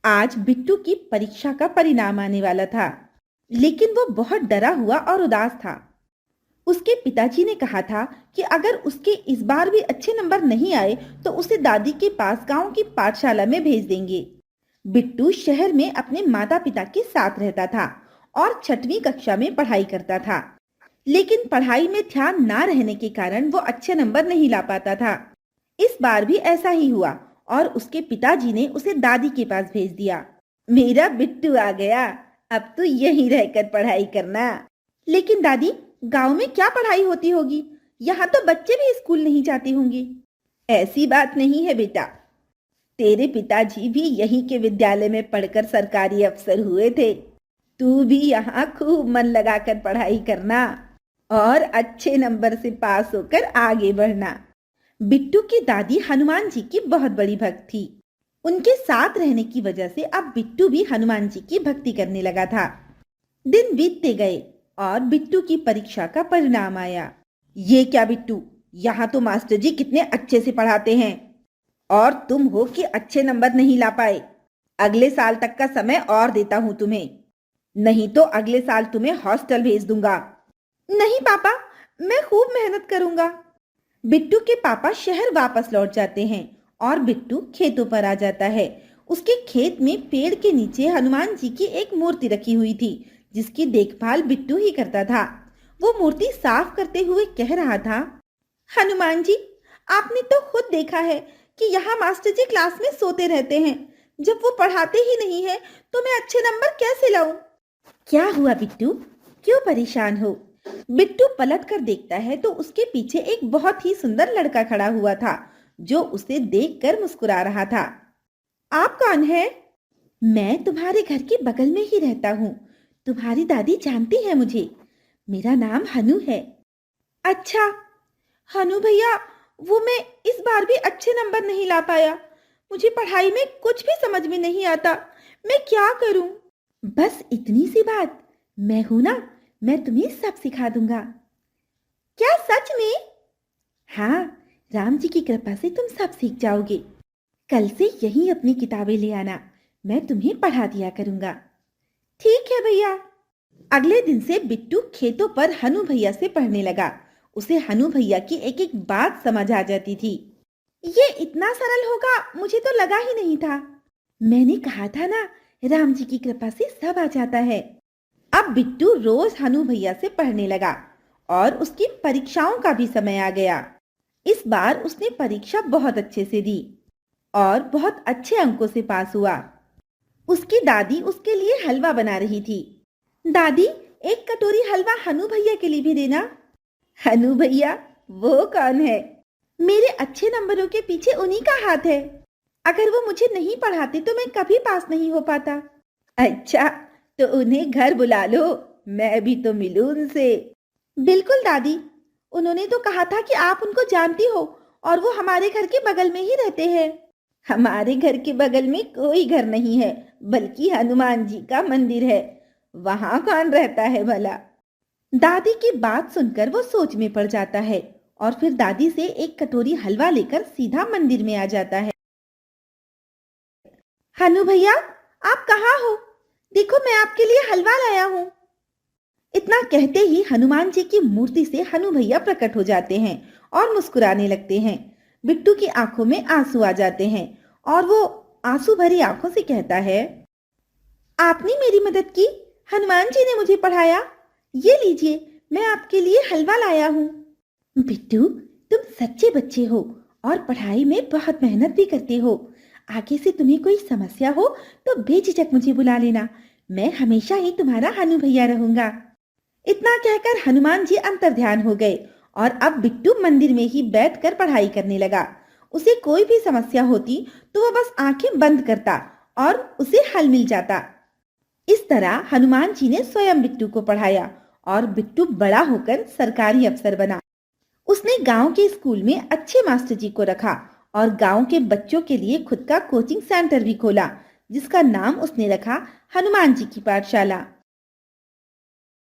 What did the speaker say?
आज बिट्टू की परीक्षा का परिणाम आने वाला था, लेकिन वो बहुत डरा हुआ और उदास था। उसके पिताजी ने कहा था कि अगर उसके इस बार भी अच्छे नंबर नहीं आए तो उसे दादी के पास गांव की पाठशाला में भेज देंगे। बिट्टू शहर में अपने माता पिता के साथ रहता था और 6वीं कक्षा में पढ़ाई करता था, लेकिन पढ़ाई में ध्यान ना रहने के कारण वो अच्छे नंबर नहीं ला पाता था। इस बार भी ऐसा ही हुआ और उसके पिताजी ने उसे दादी के पास भेज दिया। मेरा बिट्टू आ गया, अब तो यहीं रहकर पढ़ाई करना। लेकिन दादी, गांव में क्या पढ़ाई होती होगी? यहाँ तो बच्चे भी स्कूल नहीं जाते होंगे। ऐसी बात नहीं है बेटा, तेरे पिताजी भी यहीं के विद्यालय में पढ़कर सरकारी अफसर हुए थे। तू भी यहाँ खूब मन लगाकर पढ़ाई करना और अच्छे नंबर से पास होकर आगे बढ़ना। बिट्टू की दादी हनुमान जी की बहुत बड़ी भक्त थी। उनके साथ रहने की वजह से अब बिट्टू भी हनुमान जी की भक्ति करने लगा था। दिन बीतते गए और बिट्टू की परीक्षा का परिणाम आया। ये क्या बिट्टू, यहाँ तो मास्टर जी कितने अच्छे से पढ़ाते हैं और तुम हो कि अच्छे नंबर नहीं ला पाए। अगले साल तक का समय और देता हूँ तुम्हें, नहीं तो अगले साल तुम्हें हॉस्टल भेज दूंगा। नहीं पापा, मैं खूब मेहनत करूंगा। बिट्टू के पापा शहर वापस लौट जाते हैं और बिट्टू खेतों पर आ जाता है। उसके खेत में पेड़ के नीचे हनुमान जी की एक मूर्ति रखी हुई थी, जिसकी देखभाल बिट्टू ही करता था। वो मूर्ति साफ करते हुए कह रहा था, हनुमान जी, आपने तो खुद देखा है कि यहाँ मास्टर जी क्लास में सोते रहते हैं। जब वो पढ़ाते ही नहीं है तो मैं अच्छे नंबर कैसे लाऊं? क्या हुआ बिट्टू, क्यों परेशान हो? बिट्टू पलट कर देखता है तो उसके पीछे एक बहुत ही सुंदर लड़का खड़ा हुआ था, जो उसे देखकर मुस्कुरा रहा था। आप कौन है? मैं तुम्हारे घर के बगल में ही रहता हूँ। तुम्हारी दादी जानती है मुझे। मेरा नाम हनु है। अच्छा, हनु भैया, वो मैं इस बार भी अच्छे नंबर नहीं ला पाया। मुझे पढ़ाई में कुछ भी समझ में नहीं आता। मैं क्या करूं? बस इतनी सी बात, मैं हूं ना, मैं तुम्हें सब सिखा दूंगा। क्या सच में? हाँ, राम जी की कृपा से तुम सब सीख जाओगे। कल से यहीं अपनी किताबें ले आना, मैं तुम्हें पढ़ा दिया करूंगा। ठीक है भैया। अगले दिन से बिट्टू खेतों पर हनु भैया से पढ़ने लगा। उसे हनु भैया की एक एक बात समझ आ जाती थी। ये इतना सरल होगा मुझे तो लगा ही नहीं था। मैंने कहा था ना, राम जी की कृपा से सब आ जाता है। अब बिट्टू रोज हनु भैया से पढ़ने लगा और उसकी परीक्षाओं का भी समय आ गया। इस बार उसने परीक्षा बहुत अच्छे से दी और बहुत अच्छे अंकों से पास हुआ। उसकी दादी उसके लिए हलवा बना रही थी। दादी, एक कटोरी हलवा हनु भैया के लिए भी देना। हनु भैया, वो कौन है? मेरे अच्छे नंबरों के पीछे उन्हीं का हाथ है। अगर वो मुझे नहीं पढ़ाते तो मैं कभी पास नहीं हो पाता। अच्छा, तो उन्हें घर बुला लो, मैं भी तो मिलूं उनसे। बिल्कुल दादी, उन्होंने तो कहा था कि आप उनको जानती हो और वो हमारे घर के बगल में ही रहते हैं। हमारे घर के बगल में कोई घर नहीं है, बल्कि हनुमान जी का मंदिर है। वहां कौन रहता है भला? दादी की बात सुनकर वो सोच में पड़ जाता है और फिर दादी से एक कटोरी हलवा लेकर सीधा मंदिर में आ जाता है। हनु भैया, आप कहाँ हो? देखो, मैं आपके लिए हलवा लाया हूँ। इतना कहते ही हनुमान जी की मूर्ति से हनु भैया प्रकट हो जाते हैं और मुस्कुराने लगते हैं। बिट्टू की आंखों में आंसू आ जाते हैं और वो आंसू भरी आंखों से कहता है, आपने मेरी मदद की, हनुमान जी ने मुझे पढ़ाया। ये लीजिए, मैं आपके लिए हलवा लाया हूँ। बिट्टू, तुम सच्चे बच्चे हो और पढ़ाई में बहुत मेहनत भी करते हो। आगे से तुम्हें कोई समस्या हो तो बेझिझक मुझे बुला लेना, मैं हमेशा ही तुम्हारा हनु भैया रहूंगा। इतना कहकर हनुमान जी अंतर्ध्यान हो गए और अब बिट्टू मंदिर में ही बैठकर पढ़ाई करने लगा। उसे कोई भी समस्या होती तो वह बस आंखें बंद करता और उसे हल मिल जाता। इस तरह हनुमान जी ने स्वयं बिट्टू को पढ़ाया और बिट्टू बड़ा होकर सरकारी अफसर बना। उसने गांव के स्कूल में अच्छे मास्टर जी को रखा और गांव के बच्चों के लिए खुद का कोचिंग सेंटर भी खोला, जिसका नाम उसने रखा हनुमान जी की पाठशाला।